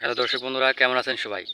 Hello দর্শক বন্ধুরা, কেমন আছেন সবাই?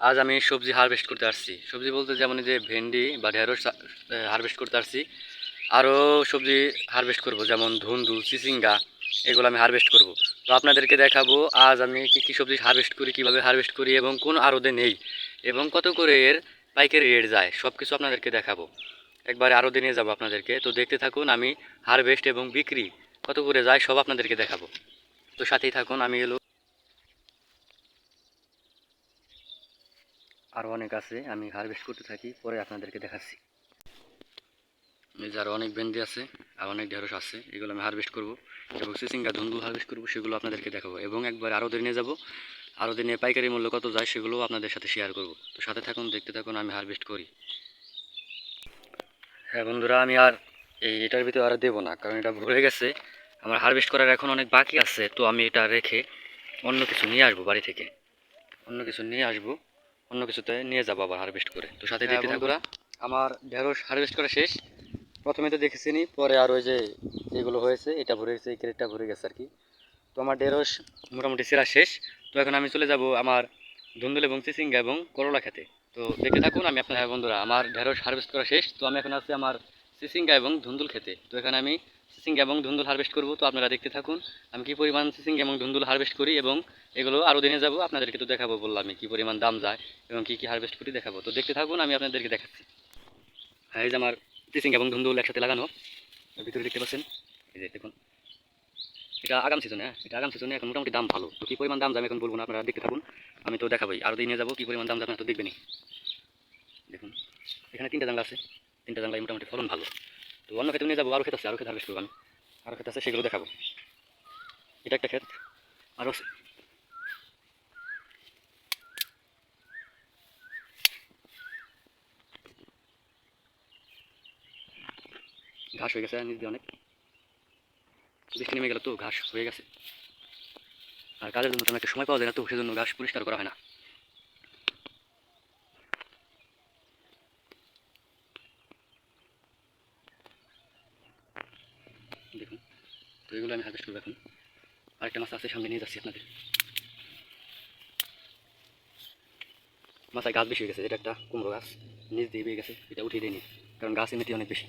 আজ আমি সবজি হারভেস্ট করতে আসছি। সবজি বলতে যেমন এই যে ভেন্ডি বা ঢেঁড়স হারভেস্ট করতে আসছি। আরও সবজি হারভেস্ট করব, যেমন ধুন্দুল, চিচিঙ্গা, এগুলো আমি হারভেস্ট করব। তো আপনাদেরকে দেখাবো আজ আমি কী কী সবজি হারভেস্ট করি, কীভাবে হারভেস্ট করি এবং কোন আড়তে নেই এবং কত করে এর পাইকারি রেট যায়, সব কিছু আপনাদেরকে দেখাবো। একবারে আড়তে নিয়ে যাবো আপনাদেরকে। তো দেখতে থাকুন, আমি হারভেস্ট এবং বিক্রি কত করে যায় সব আপনাদেরকে দেখাবো। তো সাথেই থাকুন। আমি এলো আরও অনেক আছে, আমি হারভেস্ট করতে থাকি, পরে আপনাদেরকে দেখাচ্ছি। এই যে আরও অনেক ভেন্ডি আছে আর অনেক ঢেঁড়স আছে, এগুলো আমি হারভেস্ট করব এবং চিচিঙ্গা ধুন্দুল হারভেস্ট করব, সেগুলো আপনাদেরকে দেখাবো এবং একবার আরও নিয়ে যাব। আরও দিনে পাইকারি মূল্য কত যায় সেগুলো আপনাদের সাথে শেয়ার করব। তো সাথে থাকুন, দেখতে থাকুন আমি হারভেস্ট করি। হ্যাঁ বন্ধুরা, আমি আর এটার ভিতরে আর দেবো না, কারণ এটা ভরে গেছে। আমার হারভেস্ট করার এখন অনেক বাকি আছে, তো আমি এটা রেখে অন্য কিছু নিয়ে আসবো বাড়ি থেকে। অন্য কিছু নিয়ে আসবো, অন্য কিছুতে নিয়ে যাবো আবার হারভেস্ট করে। তো সাথে দেখতে থাকুন। আমার ঢেঁড়স হারভেস্ট করা শেষ। প্রথমে তো দেখেছিনি, পরে আর ওই যে যেগুলো হয়েছে, এটা ভরে গেছে, এই ক্রেটটা ভরে গেছে আর কি। তো আমার ঢেঁড়স মোটামুটি সেরা শেষ। তো এখন আমি চলে যাব আমার ধুন্দুল এবং চিচিঙ্গা এবং করলা খেতে। তো দেখতে থাকুন। আমি আপনার, হ্যাঁ বন্ধুরা, আমার ঢেঁড়স হারভেস্ট করা শেষ। তো আমি এখন আছি আমার চিচিঙ্গা এবং ধুন্দুল খেতে। তো এখানে আমি চিচিঙ্গা এবং ধুন্দুল হারভেস্ট করব। তো আপনারা দেখতে থাকুন আমি কী পরিমাণ চিচিঙ্গা এবং ধুন্দুল হারভেস্ট করি এবং এগুলো আরও দিনে যাব আপনাদেরকে তো দেখাবো, বললাম আমি কী পরিমাণ দাম যায় এবং কী কী হারভেস্ট করি দেখাবো। তো দেখতে থাকুন, আমি আপনাদেরকে দেখাচ্ছি। হ্যাঁ, এই যে আমার চিচিঙ্গা এবং ধুন্দুল একসাথে লাগানো, ভিতরে দেখতে পাচ্ছেন। এই যে দেখুন, এটা আগাম সিজনে, হ্যাঁ এটা আগাম সিজনে, এখন মোটামুটি দাম ভালো। তো কী পরিমাণ দাম যাবে এখন বলবো না, আপনারা দেখতে থাকুন। আমি তো দেখাবোই, আরও দিয়ে নিয়ে যাবো, কী পরিমাণ দাম যাবে না তো দেখবেনই। দেখুন, এখানে তিনটা জানলা আছে, তিনটা জানলায় মোটামুটি ফলন ভালো। তো অন্য ক্ষেত্রে নিয়ে যাবো, আরও ক্ষেত আছে, আরও ক্ষেত হারভেস্ট করবো আমি, আরও ক্ষেত আছে, সেগুলো দেখাবো। এটা একটা ক্ষেত, আরও ঘাস হয়ে গেছে নিচ দিয়ে অনেক, বৃষ্টি নেমে গেল তো ঘাস হয়ে গেছে। আর কাজের জন্য তেমন একটা সময় পাওয়া যায় না, তো সেজন্য ঘাস পরিষ্কার করা হয় না। দেখুন, তো এগুলো আমি হারভেস্ট করবো এখন। আরেকটা মাছ আছে, সামনে নিয়ে যাচ্ছি আপনাদের। মাথায় গাছ বেশি হয়ে গেছে, এটা একটা কুমড়ো গাছ, নিচ দিয়ে বেয়ে গেছে, এটা উঠিয়ে দিইনি কারণ গাছ এমনিতে অনেক বেশি।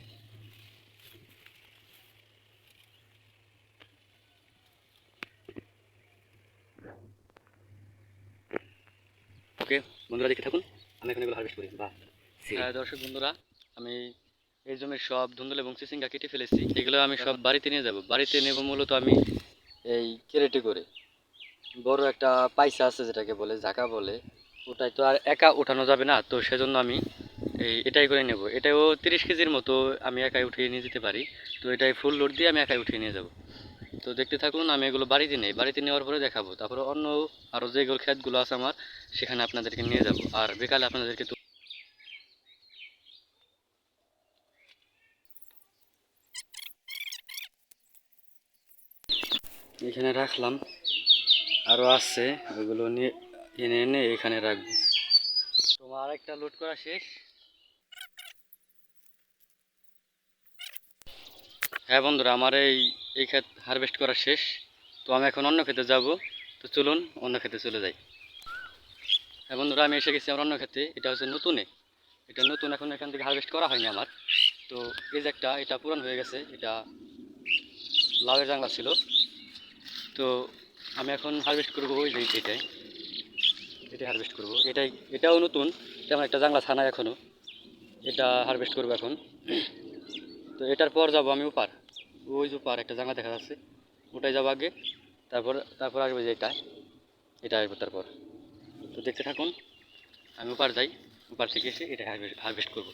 ওকে বন্ধুরা, দেখতে থাকুন, আমি এখন এগুলো হারভেস্ট করি। বা হ্যাঁ দর্শক বন্ধুরা, আমি এই জমির সব ধুন্দুল এবং চিচিঙ্গা কেটে ফেলেছি। এগুলো আমি সব বাড়িতে নিয়ে যাব। বাড়িতে নেব মূলত আমি এই ক্যারেটে করে। বড় একটা পাইসা আছে যেটাকে বলে ঝাঁকা বলে, ওটাই তো আর একা উঠানো যাবে না, তো সেজন্য আমি এটাই করে নেব। এটাও 30 কেজির মতো আমি একাই উঠিয়ে নিয়ে যেতে পারি। তো এটাই ফুল লোড দিয়ে আমি একাই উঠিয়ে নিয়ে যাব। তো দেখতে থাকুন, আমি এগুলো বাড়িতে নেই, বাড়িতে নেওয়ার পরে দেখাবো। তারপরে অন্য আরও যেগুলো ক্ষেতগুলো আছে আমার, সেখানে আপনাদেরকে নিয়ে যাব আর বিকালে আপনাদেরকে তো এখানে রাখলাম, আরও আছে, ওইগুলো নিয়ে এনে এনে এখানে রাখবো। তোমার একটা লোড করা শেষ। হ্যাঁ বন্ধুরা, আমার এই ক্ষেত হারভেস্ট করা শেষ। তো আমি এখন অন্য ক্ষেতে যাব। তো চলুন অন্য ক্ষেতে চলে যাই। হ্যাঁ বন্ধুরা, আমি এসে গেছি আমার অন্য ক্ষেতে। এটা হচ্ছে নতুনে, এটা নতুন, এখন এখান থেকে হারভেস্ট করা হয়নি আমার। তো এই যে একটা, এটা পুরান হয়ে গেছে, এটা লাউয়ের জাংলা ছিল। তো আমি এখন হারভেস্ট করবো ওই যে এটাই, এটাই হারভেস্ট করবো। এটাও নতুন, তেমন একটা জাংলা ছানা এখনও। এটা হারভেস্ট করবো এখন। তো এটার পর যাব আমি উপার, ওই যে উপার একটা জাংলা দেখা যাচ্ছে, ওটাই যাবো আগে। তারপর তারপর আসবে যে এটা আসবো তারপর। তো দেখতে থাকুন, আমি উপার যাই, উপার থেকে এসে এটা হারভেস্ট করবো।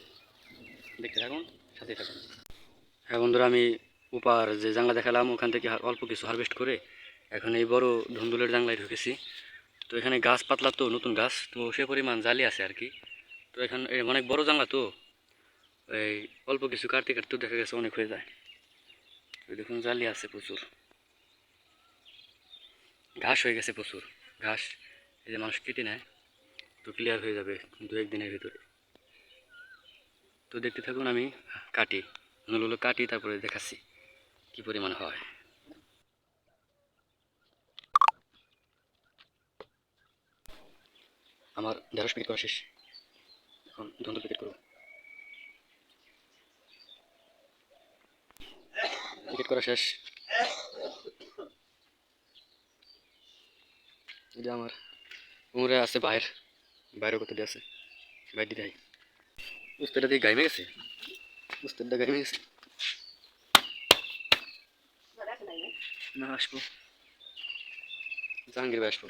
দেখতে থাকুন, সাথেই থাকুন। হ্যাঁ বন্ধুরা, আমি উপার যে জাংলা দেখালাম ওখান থেকে অল্প কিছু হারভেস্ট করে এখন এই বড় ধুন্দুলের জাংলায় ঢুকেছি। তো এখানে গাছ পাতলা, তো নতুন গাছ, তো সে পরিমাণ জালি আছে আর কি। তো এখন অনেক বড় জাংলা, তো এই অল্প কিছু কাটতে কাটতে দেখা গেছে অনেক হয়ে যায়। তো দেখুন, জালি আছে প্রচুর, ঘাস হয়ে গেছে প্রচুর ঘাস। এই যে মানুষ কেটে নেয়, তো ক্লিয়ার হয়ে যাবে 2-1 দিনের ভিতরে। তো দেখতে থাকুন, আমি কাটি, নুলগুলো কাটি, তারপরে দেখাচ্ছি কি পরিমাণ হয়। আমার ১৫০ প্যাকেট করা শেষ, এখন ধুন্দুল প্যাকেট করবো। প্যাকেট করা শেষ। এটা আমার উমরে আছে বাইরের কত দিয়ে আছে, বাইর দিতে হয়। উস্তাদটা দিয়ে গাইমে গেছে, উস্তাদটা গাইমে গেছে। না আসবো, জাহাঙ্গীর ভাই আসবো।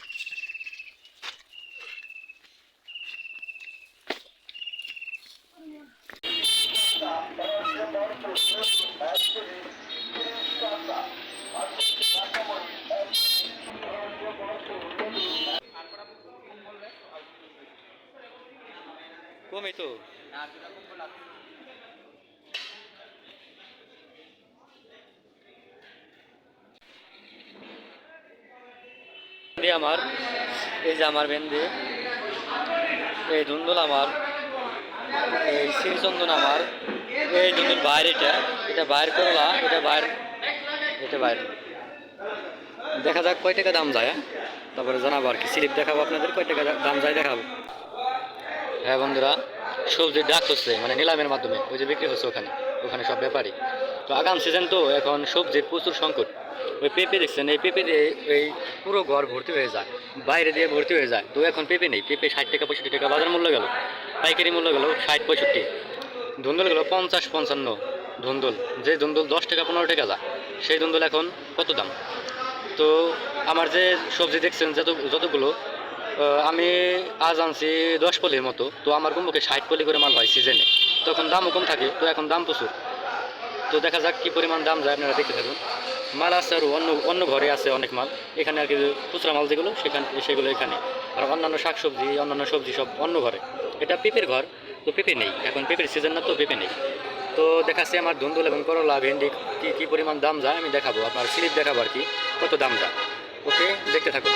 কমই তো আমার, এই যে আমার ভেন্দি, এই ধুন্দুল আমার, এই শ্রীচন্দন আমার, এই ধুন্দুল বাইর, এটা বাইর করলা, এটা বাইর। দেখা যাক কয় টাকা দাম যায়, তারপরে জানাবো আর কি। স্লিপ দেখাবো আপনাদের, কয় টাকা দাম যায় দেখাবো। হ্যাঁ বন্ধুরা, সবজি ডাক হচ্ছে মানে নিলামের মাধ্যমে, ওই যে বিক্রি হচ্ছে ওখানে, ওখানে সব ব্যাপারই। তো আগাম সিজন তো, এখন সবজির প্রচুর সংকট। ওই পেঁপে দেখছেন, এই পেঁপে দিয়ে এই পুরো ঘর ভর্তি হয়ে যায়, বাইরে দিয়ে ভর্তি হয়ে যায়। তো এখন পেঁপে নেই, পেঁপে ৬০ টাকা ৬৫ টাকা বাজার মূল্য গেল, পাইকারি মূল্য গেল ৬০ ৬৫। ধুন্দুল গেল ৫০ ৫৫। ধুন্দুল, যে ধুন্দুল ১০ টাকা ১৫ টাকা যায়, সেই ধুন্দুল এখন কত দাম। তো আমার যে সবজি দেখছেন যতগুলো, আমি আজ আনছি ১০ পলির মতো। তো আমার কমপক্ষে ৬০ পলি করে মাল হয় সিজনে, তখন দামও কম থাকে। তো এখন দাম প্রচুর। তো দেখা যাক কী পরিমাণ দাম যায়, আপনারা দেখতে থাকুন। মাল আছে আরও অন্য অন্য ঘরে আছে অনেক মাল, এখানে আর কি খুচরা মাল যেগুলো সেগুলো এখানে। আর অন্যান্য শাকসবজি অন্যান্য সবজি সব অন্য ঘরে। এটা পেঁপের ঘর, তো পেঁপে নেই এখন, পেঁপের সিজন না, তো পেঁপে নেই। তো দেখাচ্ছি আমার ধুন্দুল এবং করলা ভেন্ডি কী পরিমাণ দাম যায় আমি দেখাবো, আপনার স্লিপ দেখাবো আর কি কত দাম যায়। ওকে, দেখতে থাকুন।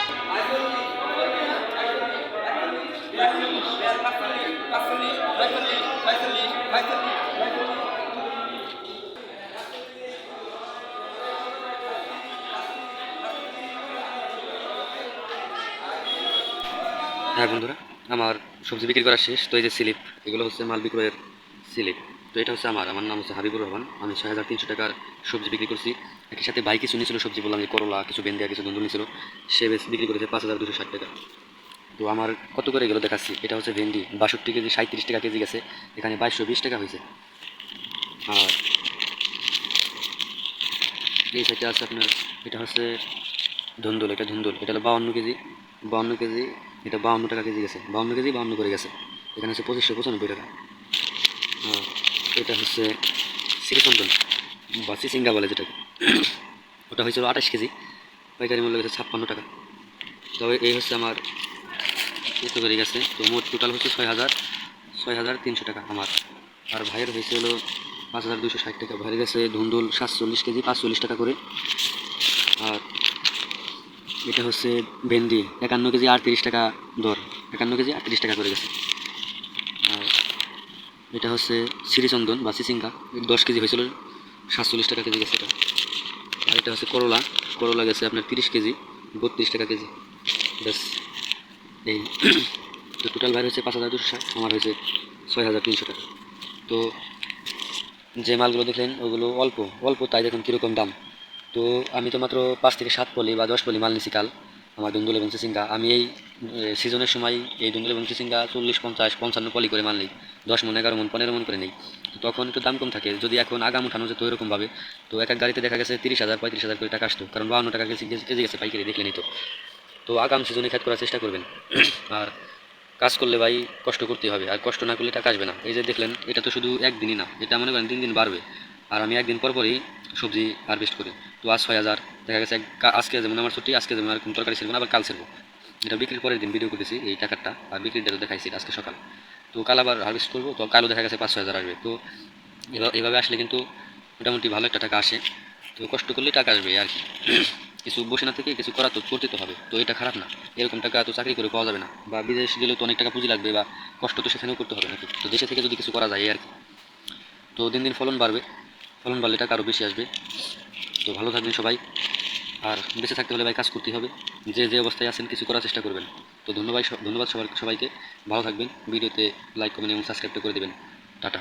হ্যাঁ বন্ধুরা, আমার সবজি বিক্রি করা শেষ। তো এই যে স্লিপ, এগুলো হচ্ছে মাল বিক্রয়ের স্লিপ। তো এটা হচ্ছে আমার নাম হচ্ছে হাবিবুর রহমান। আমি ৬,৩০০ টাকার সবজি বিক্রি করছি। একই সাথে ভাই কিছু নিয়েছিল সবজি, বললাম যে করলা, কিছু বেন্দিয়া, কিছু ধুন্দুল নিয়েছিল, সে বিক্রি করেছে ৫,২৬০ টাকা। তো আমার কত করে এগুলো দেখাচ্ছি। এটা হচ্ছে ভেন্ডি ৬২ কেজি ৩৭ টাকা কেজি গেছে, এখানে ২২20 টাকা হয়েছে। আর এই সাইডে আছে আপনার, এটা হচ্ছে ধুন্দুল, এটা হলো ৫২ কেজি, ৫২ কেজি, এটা ৫২ টাকা কেজি গেছে, ৫২ কেজি ৫২ করে গেছে। এখানে হচ্ছে ২৫৯৫ টাকা। আর এটা হচ্ছে শ্রীচন্দন বা চিচিঙ্গা বলে যেটাকে, ওটা হয়েছিল ২৮ কেজি, পাইকারি মূল্য গেছে ৫৬ টাকা। তবে এই হচ্ছে আমার এত করে গেছে। তো মোট টোটাল হচ্ছে ৬,৩০০ টাকা আমার। আর ভাইয়ের হয়েছে হলো ৫,২৬০ টাকা। ভাইয়ের গেছে ধুন্দুল ৪৭ কেজি ৪৫ টাকা করে। আর এটা হচ্ছে ভেন্ডি ৫১ কেজি ৩৮ টাকা দর, ৫১ কেজি ৩৮ টাকা করে গেছে। আর এটা হচ্ছে শ্রীচন্দন বা চিচিঙ্গা, ১০ কেজি হয়েছিল ৪৭ টাকা কেজি গেছে এটা। আর এটা হচ্ছে করলা গেছে আপনার ৩০ কেজি ৩২ টাকা কেজি। ব্যাস এই। তো টোটাল বাইরে হচ্ছে ৫,২৬০, আমার হয়েছে ৬,৩০০ টাকা। তো যে মালগুলো দেখলেন ওগুলো অল্প অল্প, তাই দেখুন কীরকম দাম। তো আমি তো মাত্র ৫ থেকে ৭ পলি বা ১০ পলি মাল নিছি কাল, আমার ধুন্দুল এবং চিচিঙ্গা। আমি এই সিজনের সময় এই ধুন্দুল এবং চিচিঙ্গা ৪০ ৫০ ৫৫ পলি করে মাল নিই, ১০ মন ১১ মন ১৫ মন করে নেই। তো তখন একটু দাম কম থাকে। যদি এখন আগাম উঠানো যেত এরকমভাবে, তো এক এক গাড়িতে দেখা গেছে ৩০,০০০ ৩৫,০০০ করে টাকা আসতো, কারণ ৫২ টাকা কেজি গেছে পাইকারি, দেখলেনই তো। তো আগাম সিজনে খেত করার চেষ্টা করবেন। আর কাজ করলে ভাই কষ্ট করতেই হবে, আর কষ্ট না করলে টাকা আসবে না। এই যে দেখলেন, এটা তো শুধু একদিনই না, এটা মনে করেন ৩ দিন বাড়বে। আর আমি একদিন পর পরই সবজি হারভেস্ট করি। তো আজ ৬,০০০ দেখা গেছে, আজকে যেমন আমার ছুটি, আজকে যেমন আর তরকারি ছিল না, আবার কাল ছিল। এটা বিক্রির পরের দিন ভিডিও করেছি এই টাকাটা, আর বিক্রির ডেটও দেখাইছি আজকে সকাল। তো কাল আবার হারভেস্ট করবো, তো কালও দেখা গেছে ৫-৬ হাজার আসবে। তো এভাবে আসলে কিন্তু মোটামুটি ভালো একটা টাকা আসে। তো কষ্ট করলেই টাকা আসবে আর কি। কিছু বসে না থেকে কিছু করা তো করতে তো হবে, তো এটা খারাপ না। এরকম টাকা তো চাকরি করে পাওয়া যাবে না, বা বিদেশ গেলেও তো অনেক টাকা পুঁজি লাগবে, বা কষ্ট তো সেখানেও করতে হবে নাকি। তো দেশে থেকে যদি কিছু করা যায় আর কি। তো দিন দিন ফলন বাড়বে, ফলন বাড়লে টাকা আরও বেশি আসবে। তো ভালো থাকবেন সবাই। আর বেঁচে থাকতে হলে ভাই কাজ করতেই হবে। যে যে অবস্থায় আছেন কিছু করার চেষ্টা করবেন। তো ধন্যবাদ সবাইকে, ভালো থাকবেন। ভিডিওতে লাইক কমেন্ট এবং সাবস্ক্রাইবটা করে দেবেন। টাটা।